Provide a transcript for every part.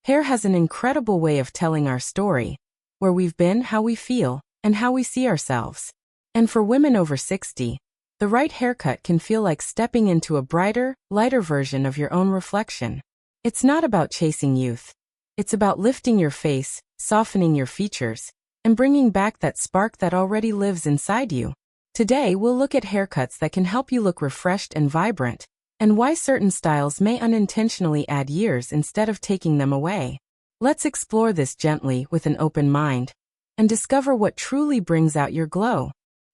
Hair has an incredible way of telling our story, where we've been, how we feel, and how we see ourselves. And for women over 60, the right haircut can feel like stepping into a brighter, lighter version of your own reflection. It's not about chasing youth. It's about lifting your face, softening your features, and bringing back that spark that already lives inside you. Today, we'll look at haircuts that can help you look refreshed and vibrant, and why certain styles may unintentionally add years instead of taking them away. Let's explore this gently with an open mind, and discover what truly brings out your glow.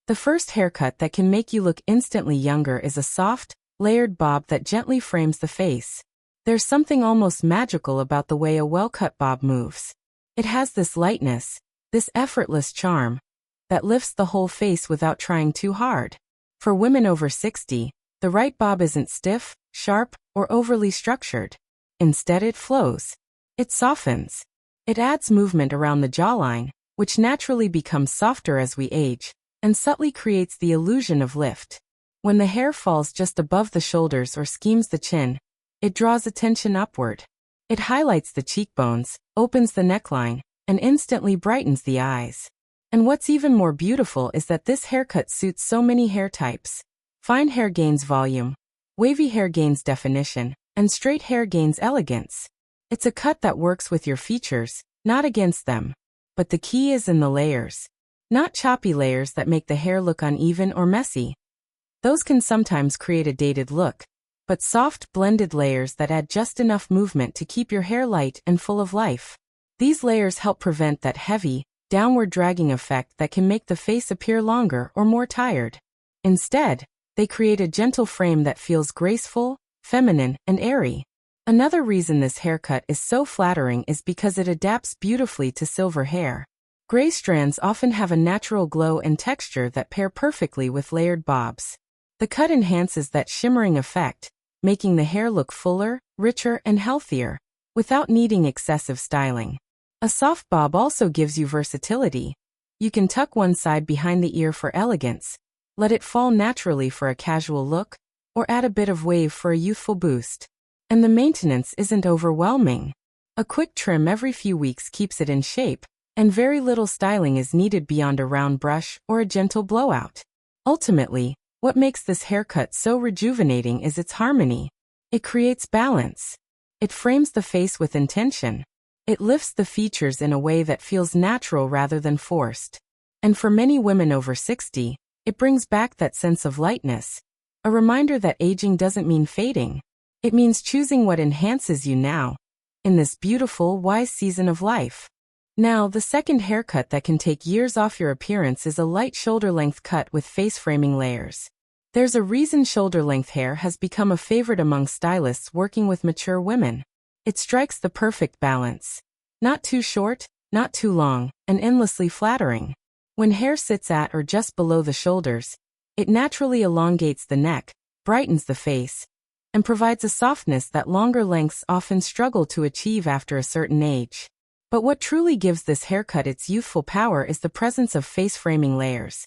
The first haircut that can make you look instantly younger is a soft, layered bob that gently frames the face. There's something almost magical about the way a well-cut bob moves. It has this lightness, this effortless charm, that lifts the whole face without trying too hard. For women over 60, the right bob isn't stiff, sharp, or overly structured. Instead, it flows. It softens. It adds movement around the jawline, which naturally becomes softer as we age, and subtly creates the illusion of lift. When the hair falls just above the shoulders or schemes the chin, it draws attention upward. It highlights the cheekbones, opens the neckline, and instantly brightens the eyes. And what's even more beautiful is that this haircut suits so many hair types. Fine hair gains volume, wavy hair gains definition, and straight hair gains elegance. It's a cut that works with your features, not against them. But the key is in the layers. Not choppy layers that make the hair look uneven or messy. Those can sometimes create a dated look, but soft, blended layers that add just enough movement to keep your hair light and full of life. These layers help prevent that heavy, downward dragging effect that can make the face appear longer or more tired. Instead, they create a gentle frame that feels graceful, feminine, and airy. Another reason this haircut is so flattering is because it adapts beautifully to silver hair. Gray strands often have a natural glow and texture that pair perfectly with layered bobs. The cut enhances that shimmering effect, making the hair look fuller, richer, and healthier, without needing excessive styling. A soft bob also gives you versatility. You can tuck one side behind the ear for elegance, let it fall naturally for a casual look, or add a bit of wave for a youthful boost. And the maintenance isn't overwhelming. A quick trim every few weeks keeps it in shape, and very little styling is needed beyond a round brush or a gentle blowout. Ultimately, what makes this haircut so rejuvenating is its harmony. It creates balance. It frames the face with intention. It lifts the features in a way that feels natural rather than forced. And for many women over 60, it brings back that sense of lightness, a reminder that aging doesn't mean fading. It means choosing what enhances you now, in this beautiful, wise season of life. Now, the second haircut that can take years off your appearance is a light shoulder-length cut with face-framing layers. There's a reason shoulder-length hair has become a favorite among stylists working with mature women. It strikes the perfect balance. Not too short, not too long, and endlessly flattering. When hair sits at or just below the shoulders, it naturally elongates the neck, brightens the face, and provides a softness that longer lengths often struggle to achieve after a certain age. But what truly gives this haircut its youthful power is the presence of face-framing layers.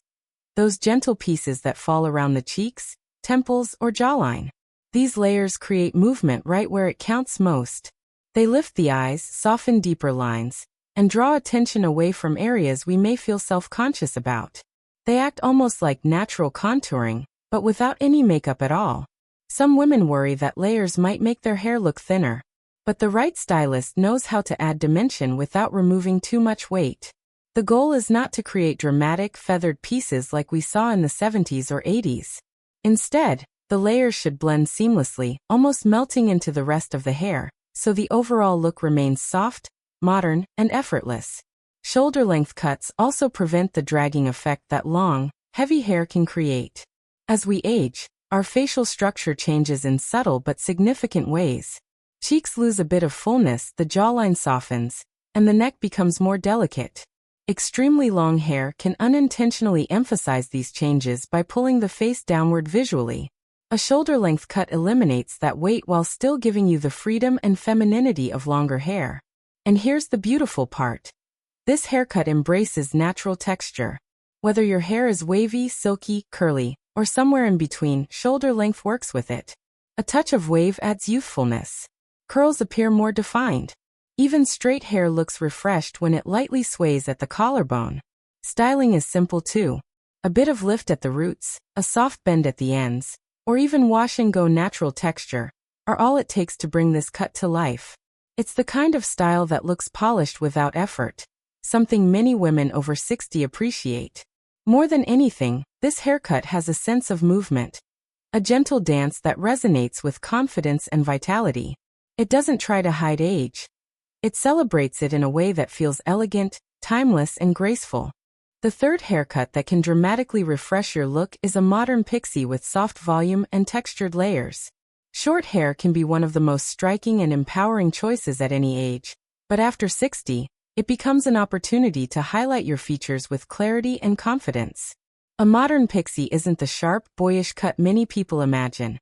Those gentle pieces that fall around the cheeks, temples, or jawline. These layers create movement right where it counts most. They lift the eyes, soften deeper lines, and draw attention away from areas we may feel self-conscious about. They act almost like natural contouring, but without any makeup at all. Some women worry that layers might make their hair look thinner, but the right stylist knows how to add dimension without removing too much weight. The goal is not to create dramatic, feathered pieces like we saw in the 70s or 80s. Instead, the layers should blend seamlessly, almost melting into the rest of the hair, so the overall look remains soft, modern, and effortless. Shoulder-length cuts also prevent the dragging effect that long, heavy hair can create. As we age, our facial structure changes in subtle but significant ways. Cheeks lose a bit of fullness, the jawline softens, and the neck becomes more delicate. Extremely long hair can unintentionally emphasize these changes by pulling the face downward visually. A shoulder-length cut eliminates that weight while still giving you the freedom and femininity of longer hair. And here's the beautiful part. This haircut embraces natural texture. Whether your hair is wavy, silky, curly, or somewhere in between, shoulder length works with it. A touch of wave adds youthfulness. Curls appear more defined. Even straight hair looks refreshed when it lightly sways at the collarbone. Styling is simple too. A bit of lift at the roots, a soft bend at the ends, or even wash and go natural texture are all it takes to bring this cut to life. It's the kind of style that looks polished without effort, something many women over 60 appreciate. More than anything, this haircut has a sense of movement, a gentle dance that resonates with confidence and vitality. It doesn't try to hide age. It celebrates it in a way that feels elegant, timeless, and graceful. The third haircut that can dramatically refresh your look is a modern pixie with soft volume and textured layers. Short hair can be one of the most striking and empowering choices at any age, but after 60, it becomes an opportunity to highlight your features with clarity and confidence. A modern pixie isn't the sharp, boyish cut many people imagine.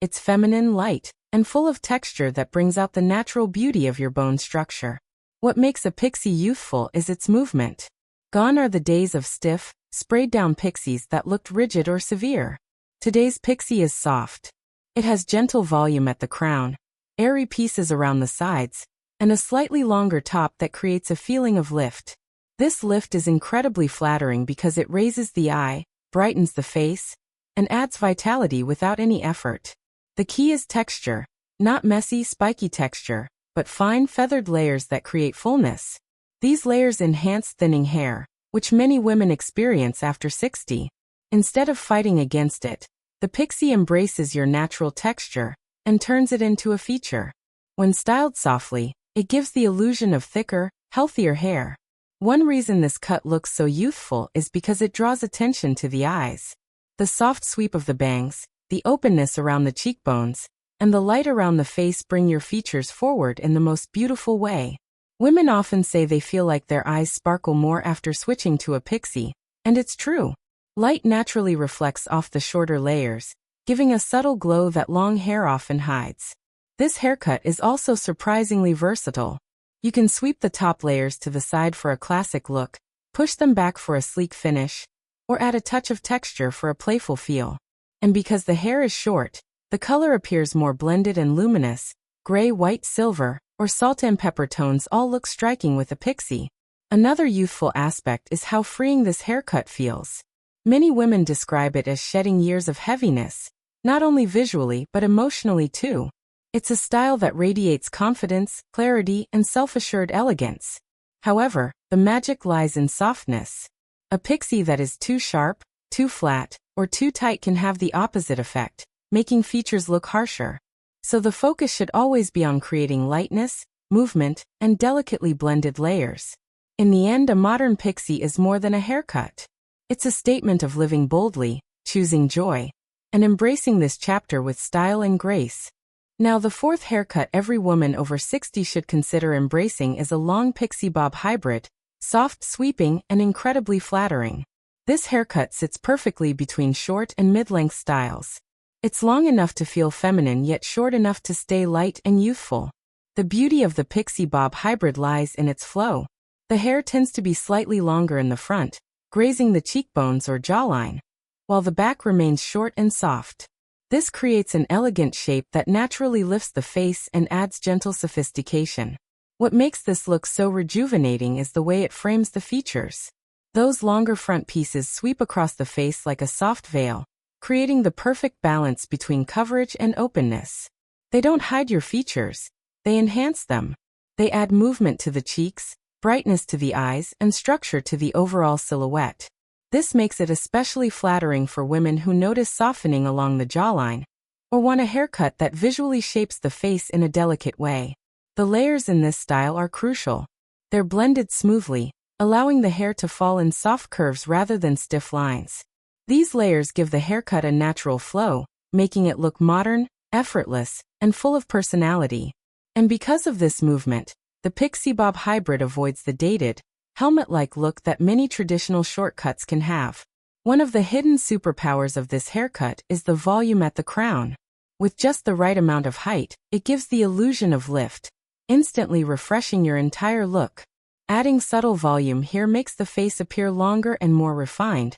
It's feminine, light, and full of texture that brings out the natural beauty of your bone structure. What makes a pixie youthful is its movement. Gone are the days of stiff, sprayed-down pixies that looked rigid or severe. Today's pixie is soft. It has gentle volume at the crown, airy pieces around the sides, and a slightly longer top that creates a feeling of lift. This lift is incredibly flattering because it raises the eye, brightens the face, and adds vitality without any effort. The key is texture, not messy, spiky texture, but fine, feathered layers that create fullness. These layers enhance thinning hair, which many women experience after 60. Instead of fighting against it, the pixie embraces your natural texture and turns it into a feature. When styled softly, it gives the illusion of thicker, healthier hair. One reason this cut looks so youthful is because it draws attention to the eyes. The soft sweep of the bangs, the openness around the cheekbones, and the light around the face bring your features forward in the most beautiful way. Women often say they feel like their eyes sparkle more after switching to a pixie, and it's true. Light naturally reflects off the shorter layers, giving a subtle glow that long hair often hides. This haircut is also surprisingly versatile. You can sweep the top layers to the side for a classic look, push them back for a sleek finish, or add a touch of texture for a playful feel. And because the hair is short, the color appears more blended and luminous. Gray, white, silver, or salt and pepper tones all look striking with a pixie. Another youthful aspect is how freeing this haircut feels. Many women describe it as shedding years of heaviness, not only visually but emotionally too. It's a style that radiates confidence, clarity, and self-assured elegance. However, the magic lies in softness. A pixie that is too sharp, too flat, or too tight can have the opposite effect, making features look harsher. So the focus should always be on creating lightness, movement, and delicately blended layers. In the end, a modern pixie is more than a haircut. It's a statement of living boldly, choosing joy, and embracing this chapter with style and grace. Now, the fourth haircut every woman over 60 should consider embracing is a long pixie bob hybrid, soft, sweeping, and incredibly flattering. This haircut sits perfectly between short and mid-length styles. It's long enough to feel feminine yet short enough to stay light and youthful. The beauty of the pixie bob hybrid lies in its flow. The hair tends to be slightly longer in the front, grazing the cheekbones or jawline, while the back remains short and soft. This creates an elegant shape that naturally lifts the face and adds gentle sophistication. What makes this look so rejuvenating is the way it frames the features. Those longer front pieces sweep across the face like a soft veil, creating the perfect balance between coverage and openness. They don't hide your features, they enhance them. They add movement to the cheeks, brightness to the eyes, and structure to the overall silhouette. This makes it especially flattering for women who notice softening along the jawline, or want a haircut that visually shapes the face in a delicate way. The layers in this style are crucial. They're blended smoothly, allowing the hair to fall in soft curves rather than stiff lines. These layers give the haircut a natural flow, making it look modern, effortless, and full of personality. And because of this movement, the pixie bob hybrid avoids the dated, helmet-like look that many traditional shortcuts can have. One of the hidden superpowers of this haircut is the volume at the crown. With just the right amount of height, it gives the illusion of lift, instantly refreshing your entire look. Adding subtle volume here makes the face appear longer and more refined,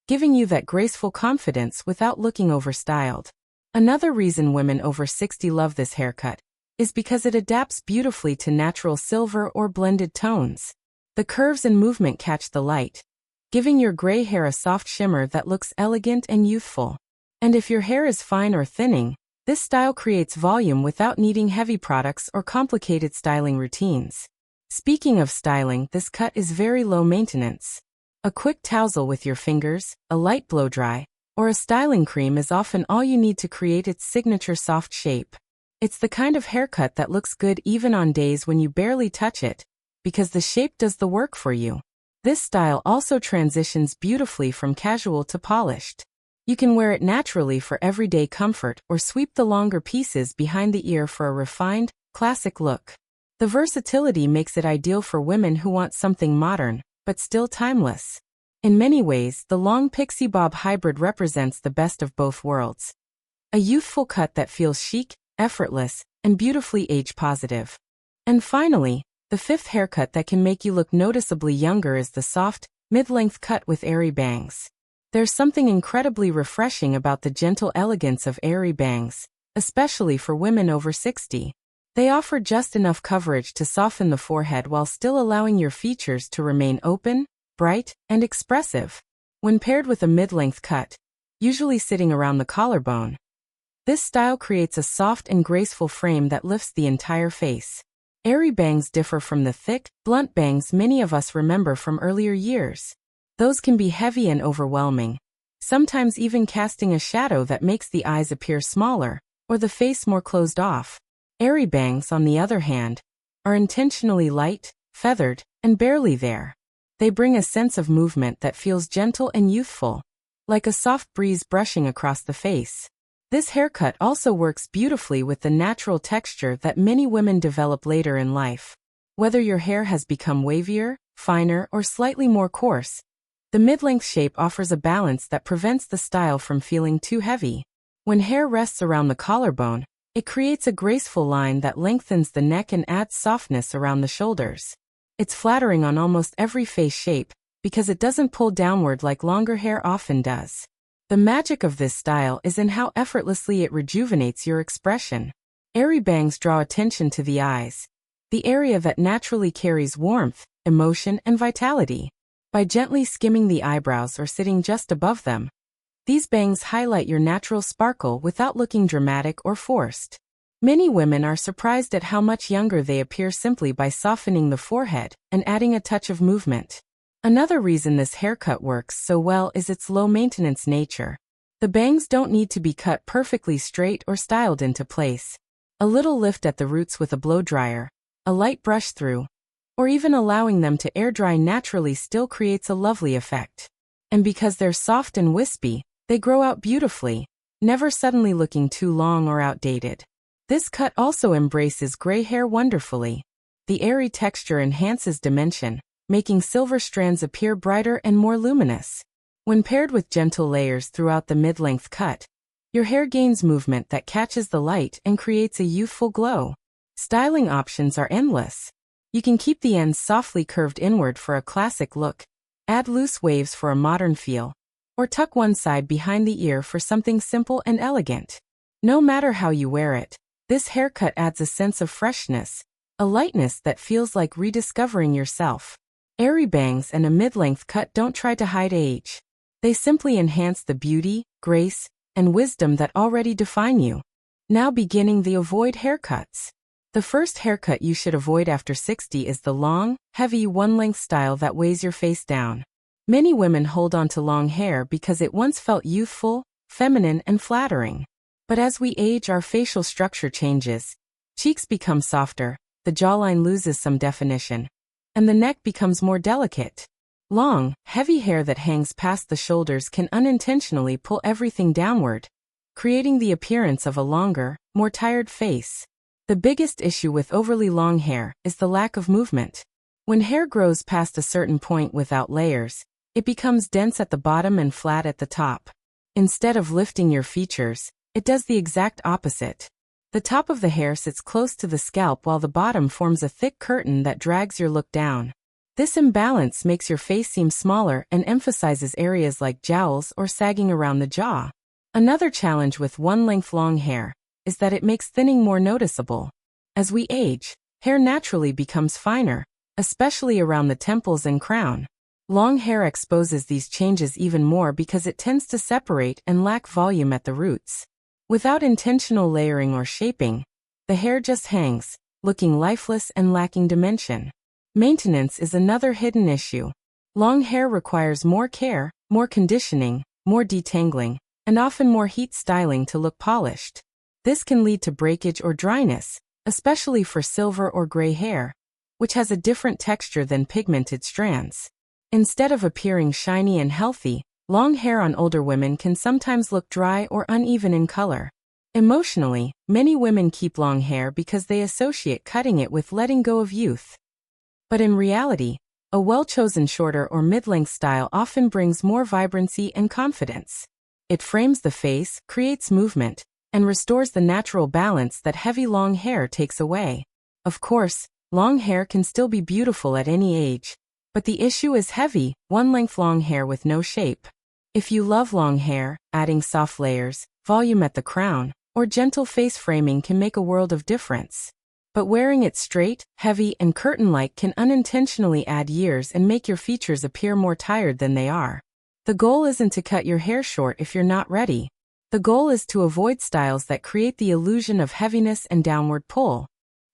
giving you that graceful confidence without looking overstyled. Another reason women over 60 love this haircut is because it adapts beautifully to natural silver or blended tones. The curves and movement catch the light, giving your gray hair a soft shimmer that looks elegant and youthful. And if your hair is fine or thinning, this style creates volume without needing heavy products or complicated styling routines. Speaking of styling, this cut is very low maintenance. A quick tousle with your fingers, a light blow-dry, or a styling cream is often all you need to create its signature soft shape. It's the kind of haircut that looks good even on days when you barely touch it, because the shape does the work for you. This style also transitions beautifully from casual to polished. You can wear it naturally for everyday comfort or sweep the longer pieces behind the ear for a refined, classic look. The versatility makes it ideal for women who want something modern, but still timeless. In many ways, the long pixie bob hybrid represents the best of both worlds. A youthful cut that feels chic, effortless, and beautifully age-positive. And finally, the fifth haircut that can make you look noticeably younger is the soft, mid-length cut with airy bangs. There's something incredibly refreshing about the gentle elegance of airy bangs, especially for women over 60. They offer just enough coverage to soften the forehead while still allowing your features to remain open, bright, and expressive. When paired with a mid-length cut, usually sitting around the collarbone, this style creates a soft and graceful frame that lifts the entire face. Airy bangs differ from the thick, blunt bangs many of us remember from earlier years. Those can be heavy and overwhelming, sometimes even casting a shadow that makes the eyes appear smaller, or the face more closed off. Airy bangs, on the other hand, are intentionally light, feathered, and barely there. They bring a sense of movement that feels gentle and youthful, like a soft breeze brushing across the face. This haircut also works beautifully with the natural texture that many women develop later in life. Whether your hair has become wavier, finer, or slightly more coarse, the mid-length shape offers a balance that prevents the style from feeling too heavy. When hair rests around the collarbone, it creates a graceful line that lengthens the neck and adds softness around the shoulders. It's flattering on almost every face shape, because it doesn't pull downward like longer hair often does. The magic of this style is in how effortlessly it rejuvenates your expression. Airy bangs draw attention to the eyes, the area that naturally carries warmth, emotion, and vitality. By gently skimming the eyebrows or sitting just above them, these bangs highlight your natural sparkle without looking dramatic or forced. Many women are surprised at how much younger they appear simply by softening the forehead and adding a touch of movement. Another reason this haircut works so well is its low-maintenance nature. The bangs don't need to be cut perfectly straight or styled into place. A little lift at the roots with a blow-dryer, a light brush-through, or even allowing them to air-dry naturally still creates a lovely effect. And because they're soft and wispy, they grow out beautifully, never suddenly looking too long or outdated. This cut also embraces gray hair wonderfully. The airy texture enhances dimension, making silver strands appear brighter and more luminous. When paired with gentle layers throughout the mid-length cut, your hair gains movement that catches the light and creates a youthful glow. Styling options are endless. You can keep the ends softly curved inward for a classic look, add loose waves for a modern feel, or tuck one side behind the ear for something simple and elegant. No matter how you wear it, this haircut adds a sense of freshness, a lightness that feels like rediscovering yourself. Airy bangs and a mid-length cut don't try to hide age. They simply enhance the beauty, grace, and wisdom that already define you. Now beginning the avoid haircuts. The first haircut you should avoid after 60 is the long, heavy one-length style that weighs your face down. Many women hold on to long hair because it once felt youthful, feminine, and flattering. But as we age, our facial structure changes. Cheeks become softer, the jawline loses some definition, and the neck becomes more delicate. Long, heavy hair that hangs past the shoulders can unintentionally pull everything downward, creating the appearance of a longer, more tired face. The biggest issue with overly long hair is the lack of movement. When hair grows past a certain point without layers, it becomes dense at the bottom and flat at the top. Instead of lifting your features, it does the exact opposite. The top of the hair sits close to the scalp while the bottom forms a thick curtain that drags your look down. This imbalance makes your face seem smaller and emphasizes areas like jowls or sagging around the jaw. Another challenge with one-length long hair is that it makes thinning more noticeable. As we age, hair naturally becomes finer, especially around the temples and crown. Long hair exposes these changes even more because it tends to separate and lack volume at the roots. Without intentional layering or shaping, the hair just hangs, looking lifeless and lacking dimension. Maintenance is another hidden issue. Long hair requires more care, more conditioning, more detangling, and often more heat styling to look polished. This can lead to breakage or dryness, especially for silver or gray hair, which has a different texture than pigmented strands. Instead of appearing shiny and healthy, long hair on older women can sometimes look dry or uneven in color. Emotionally, many women keep long hair because they associate cutting it with letting go of youth. But in reality, a well-chosen shorter or mid-length style often brings more vibrancy and confidence. It frames the face, creates movement, and restores the natural balance that heavy long hair takes away. Of course, long hair can still be beautiful at any age, but the issue is heavy, one-length long hair with no shape. If you love long hair, adding soft layers, volume at the crown, or gentle face framing can make a world of difference. But wearing it straight, heavy, and curtain-like can unintentionally add years and make your features appear more tired than they are. The goal isn't to cut your hair short if you're not ready. The goal is to avoid styles that create the illusion of heaviness and downward pull.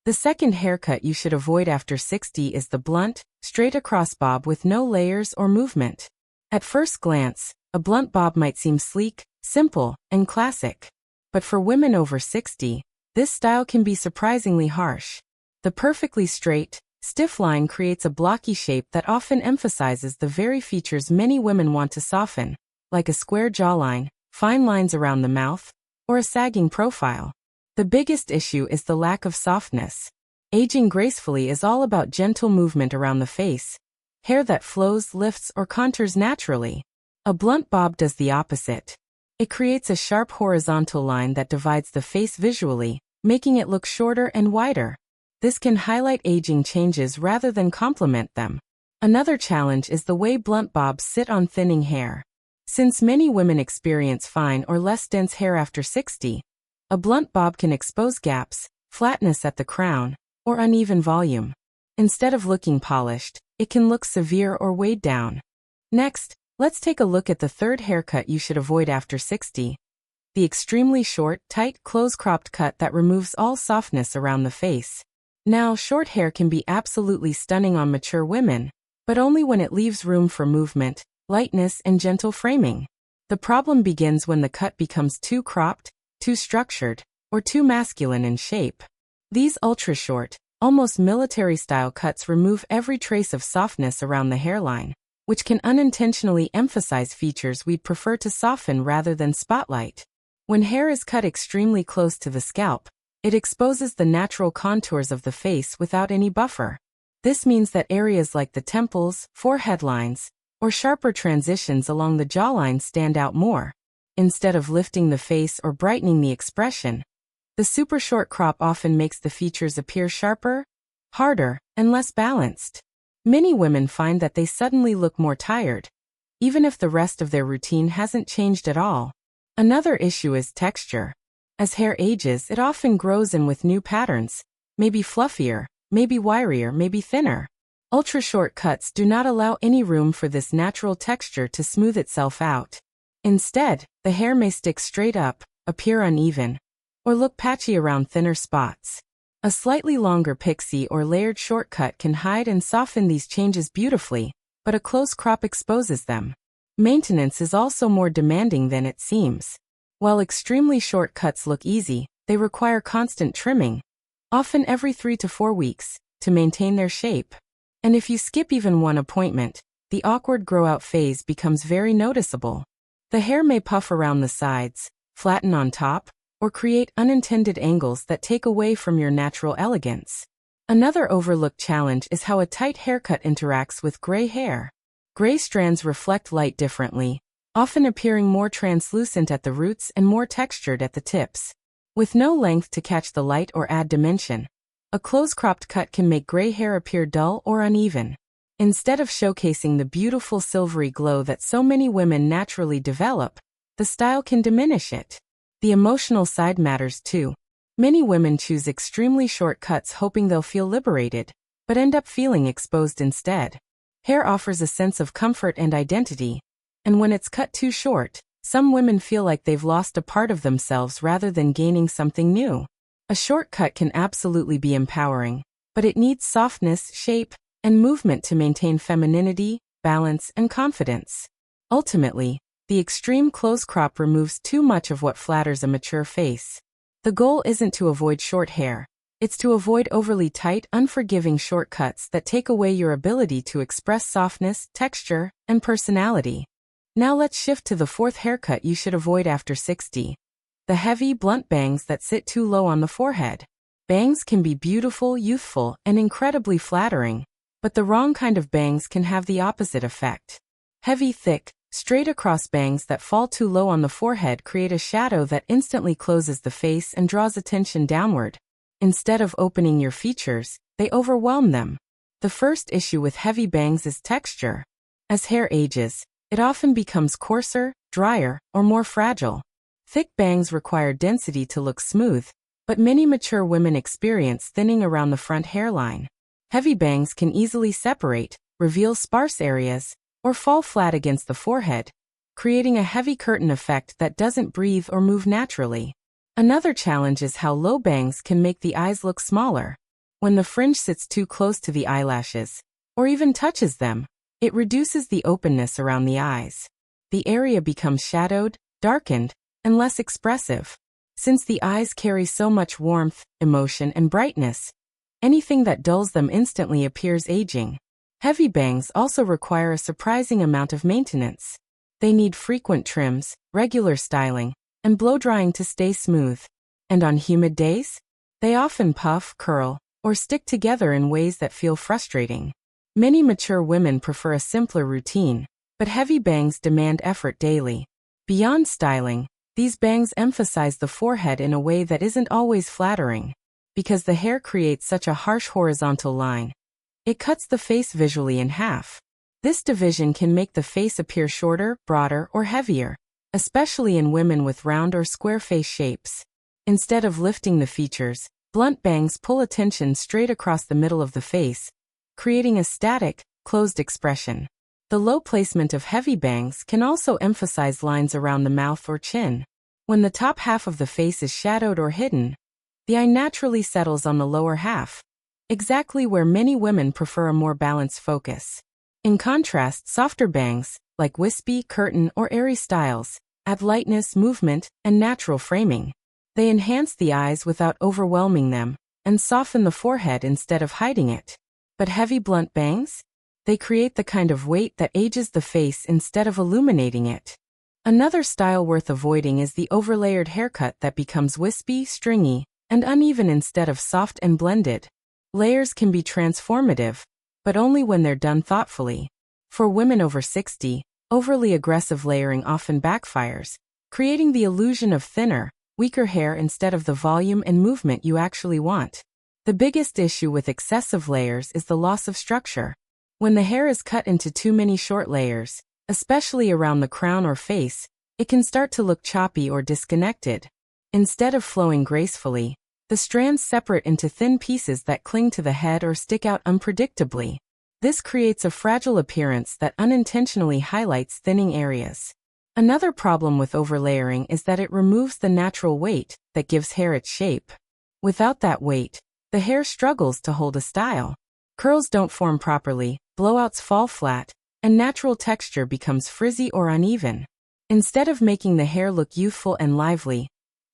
The second haircut you should avoid after 60 is the blunt, straight-across bob with no layers or movement. At first glance, a blunt bob might seem sleek, simple, and classic. But for women over 60, this style can be surprisingly harsh. The perfectly straight, stiff line creates a blocky shape that often emphasizes the very features many women want to soften, like a square jawline, fine lines around the mouth, or a sagging profile. The biggest issue is the lack of softness. Aging gracefully is all about gentle movement around the face, hair that flows, lifts, or contours naturally. A blunt bob does the opposite. It creates a sharp horizontal line that divides the face visually, making it look shorter and wider. This can highlight aging changes rather than complement them. Another challenge is the way blunt bobs sit on thinning hair. Since many women experience fine or less dense hair after 60, a blunt bob can expose gaps, flatness at the crown, or uneven volume. Instead of looking polished, it can look severe or weighed down. Next, let's take a look at the third haircut you should avoid after 60. The extremely short, tight, close-cropped cut that removes all softness around the face. Now, short hair can be absolutely stunning on mature women, but only when it leaves room for movement, lightness, and gentle framing. The problem begins when the cut becomes too cropped, too structured, or too masculine in shape. These ultra-short, almost military-style cuts remove every trace of softness around the hairline, which can unintentionally emphasize features we'd prefer to soften rather than spotlight. When hair is cut extremely close to the scalp, it exposes the natural contours of the face without any buffer. This means that areas like the temples, forehead lines, or sharper transitions along the jawline stand out more. Instead of lifting the face or brightening the expression, the super short crop often makes the features appear sharper, harder, and less balanced. Many women find that they suddenly look more tired, even if the rest of their routine hasn't changed at all. Another issue is texture. As hair ages, it often grows in with new patterns, maybe fluffier, maybe wirier, maybe thinner. Ultra-short cuts do not allow any room for this natural texture to smooth itself out. Instead, the hair may stick straight up, appear uneven, or look patchy around thinner spots. A slightly longer pixie or layered shortcut can hide and soften these changes beautifully, but a close crop exposes them. Maintenance is also more demanding than it seems. While extremely short cuts look easy, they require constant trimming, often every 3 to 4 weeks, to maintain their shape. And if you skip even one appointment, the awkward grow-out phase becomes very noticeable. The hair may puff around the sides, flatten on top, or create unintended angles that take away from your natural elegance. Another overlooked challenge is how a tight haircut interacts with gray hair. Gray strands reflect light differently, often appearing more translucent at the roots and more textured at the tips. With no length to catch the light or add dimension, a close-cropped cut can make gray hair appear dull or uneven. Instead of showcasing the beautiful silvery glow that so many women naturally develop, the style can diminish it. The emotional side matters too. Many women choose extremely short cuts hoping they'll feel liberated, but end up feeling exposed instead. Hair offers a sense of comfort and identity, and when it's cut too short, some women feel like they've lost a part of themselves rather than gaining something new. A short cut can absolutely be empowering, but it needs softness, shape, and movement to maintain femininity, balance, and confidence. Ultimately, the extreme close crop removes too much of what flatters a mature face. The goal isn't to avoid short hair. It's to avoid overly tight, unforgiving shortcuts that take away your ability to express softness, texture, and personality. Now let's shift to the fourth haircut you should avoid after 60. The heavy, blunt bangs that sit too low on the forehead. Bangs can be beautiful, youthful, and incredibly flattering, but the wrong kind of bangs can have the opposite effect. Heavy, thick, straight across bangs that fall too low on the forehead create a shadow that instantly closes the face and draws attention downward. Instead of opening your features, they overwhelm them. The first issue with heavy bangs is texture. As hair ages, it often becomes coarser, drier, or more fragile. Thick bangs require density to look smooth, but many mature women experience thinning around the front hairline. Heavy bangs can easily separate, reveal sparse areas, or fall flat against the forehead, creating a heavy curtain effect that doesn't breathe or move naturally. Another challenge is how low bangs can make the eyes look smaller. When the fringe sits too close to the eyelashes, or even touches them, it reduces the openness around the eyes. The area becomes shadowed, darkened, and less expressive. Since the eyes carry so much warmth, emotion, and brightness, anything that dulls them instantly appears aging. Heavy bangs also require a surprising amount of maintenance. They need frequent trims, regular styling, and blow-drying to stay smooth. And on humid days, they often puff, curl, or stick together in ways that feel frustrating. Many mature women prefer a simpler routine, but heavy bangs demand effort daily. Beyond styling, these bangs emphasize the forehead in a way that isn't always flattering. Because the hair creates such a harsh horizontal line, it cuts the face visually in half. This division can make the face appear shorter, broader, or heavier, especially in women with round or square face shapes. Instead of lifting the features, blunt bangs pull attention straight across the middle of the face, creating a static, closed expression. The low placement of heavy bangs can also emphasize lines around the mouth or chin. When the top half of the face is shadowed or hidden, the eye naturally settles on the lower half, exactly where many women prefer a more balanced focus. In contrast, softer bangs, like wispy, curtain, or airy styles, add lightness, movement, and natural framing. They enhance the eyes without overwhelming them, and soften the forehead instead of hiding it. But heavy blunt bangs? They create the kind of weight that ages the face instead of illuminating it. Another style worth avoiding is the overlayered haircut that becomes wispy, stringy, and uneven instead of soft and blended. Layers can be transformative, but only when they're done thoughtfully. For women over 60, overly aggressive layering often backfires, creating the illusion of thinner, weaker hair instead of the volume and movement you actually want. The biggest issue with excessive layers is the loss of structure. When the hair is cut into too many short layers, especially around the crown or face, it can start to look choppy or disconnected. Instead of flowing gracefully, the strands separate into thin pieces that cling to the head or stick out unpredictably. This creates a fragile appearance that unintentionally highlights thinning areas. Another problem with overlayering is that it removes the natural weight that gives hair its shape. Without that weight, the hair struggles to hold a style. Curls don't form properly, blowouts fall flat, and natural texture becomes frizzy or uneven. Instead of making the hair look youthful and lively,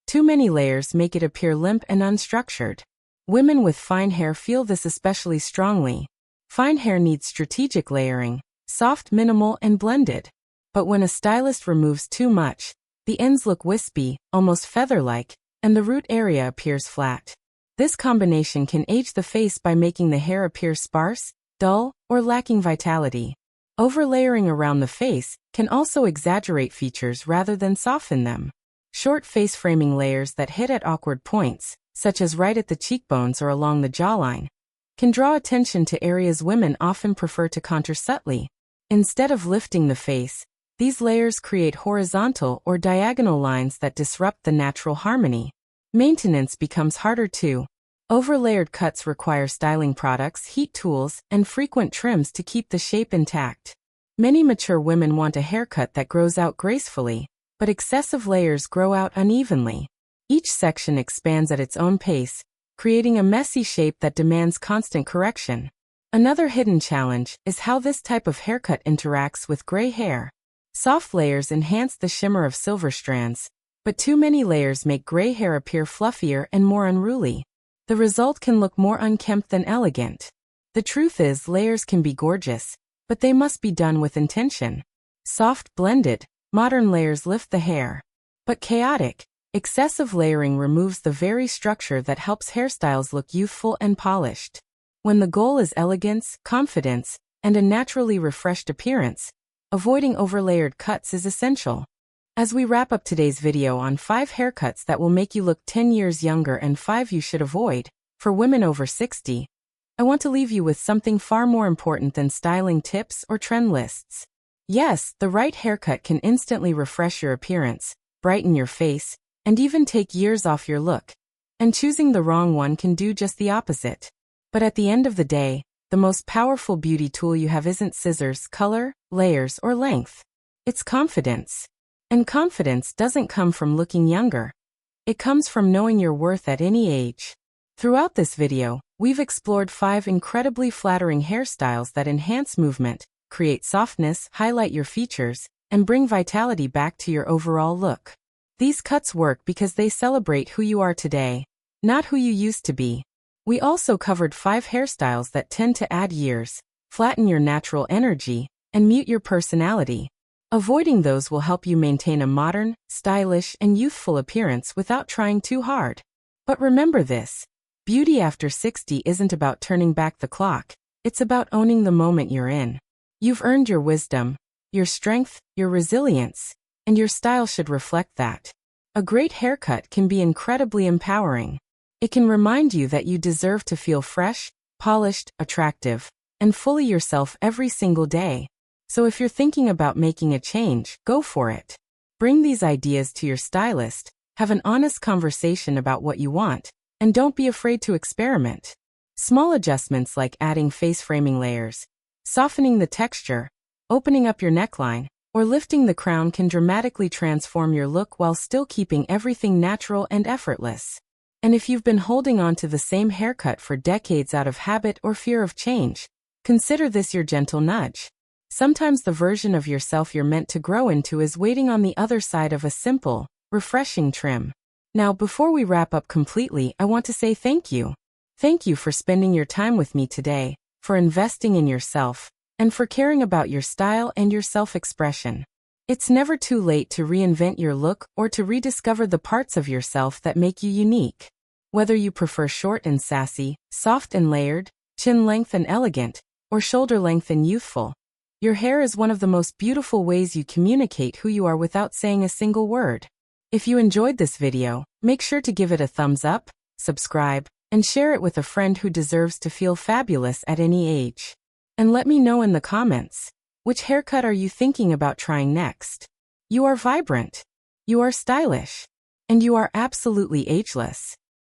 too many layers make it appear limp and unstructured. Women with fine hair feel this especially strongly. Fine hair needs strategic layering, soft, minimal, and blended. But when a stylist removes too much, the ends look wispy, almost feather-like, and the root area appears flat. This combination can age the face by making the hair appear sparse, dull, or lacking vitality. Overlayering around the face can also exaggerate features rather than soften them. Short face framing layers that hit at awkward points, such as right at the cheekbones or along the jawline, can draw attention to areas women often prefer to contour subtly. Instead of lifting the face, these layers create horizontal or diagonal lines that disrupt the natural harmony. Maintenance becomes harder too. Overlayered cuts require styling products, heat tools, and frequent trims to keep the shape intact. Many mature women want a haircut that grows out gracefully, but excessive layers grow out unevenly. Each section expands at its own pace, creating a messy shape that demands constant correction. Another hidden challenge is how this type of haircut interacts with gray hair. Soft layers enhance the shimmer of silver strands, but too many layers make gray hair appear fluffier and more unruly. The result can look more unkempt than elegant. The truth is, layers can be gorgeous, but they must be done with intention. Soft, blended, modern layers lift the hair. But chaotic, excessive layering removes the very structure that helps hairstyles look youthful and polished. When the goal is elegance, confidence, and a naturally refreshed appearance, avoiding overlayered cuts is essential. As we wrap up today's video on 5 haircuts that will make you look 10 years younger and 5 you should avoid, for women over 60, I want to leave you with something far more important than styling tips or trend lists. Yes, the right haircut can instantly refresh your appearance, brighten your face, and even take years off your look. And choosing the wrong one can do just the opposite. But at the end of the day, the most powerful beauty tool you have isn't scissors, color, layers, or length. It's confidence. And confidence doesn't come from looking younger. It comes from knowing your worth at any age. Throughout this video, we've explored 5 incredibly flattering hairstyles that enhance movement, create softness, highlight your features, and bring vitality back to your overall look. These cuts work because they celebrate who you are today, not who you used to be. We also covered 5 hairstyles that tend to add years, flatten your natural energy, and mute your personality. Avoiding those will help you maintain a modern, stylish, and youthful appearance without trying too hard. But remember this: beauty after 60 isn't about turning back the clock, it's about owning the moment you're in. You've earned your wisdom, your strength, your resilience, and your style should reflect that. A great haircut can be incredibly empowering. It can remind you that you deserve to feel fresh, polished, attractive, and fully yourself every single day. So if you're thinking about making a change, go for it. Bring these ideas to your stylist, have an honest conversation about what you want, and don't be afraid to experiment. Small adjustments like adding face framing layers, softening the texture, opening up your neckline, or lifting the crown can dramatically transform your look while still keeping everything natural and effortless. And if you've been holding on to the same haircut for decades out of habit or fear of change, consider this your gentle nudge. Sometimes the version of yourself you're meant to grow into is waiting on the other side of a simple, refreshing trim. Now, before we wrap up completely, I want to say thank you. Thank you for spending your time with me today, for investing in yourself, and for caring about your style and your self-expression. It's never too late to reinvent your look or to rediscover the parts of yourself that make you unique. Whether you prefer short and sassy, soft and layered, chin length and elegant, or shoulder length and youthful, your hair is one of the most beautiful ways you communicate who you are without saying a single word. If you enjoyed this video, make sure to give it a thumbs up, subscribe, and share it with a friend who deserves to feel fabulous at any age. And let me know in the comments, which haircut are you thinking about trying next? You are vibrant, you are stylish, and you are absolutely ageless.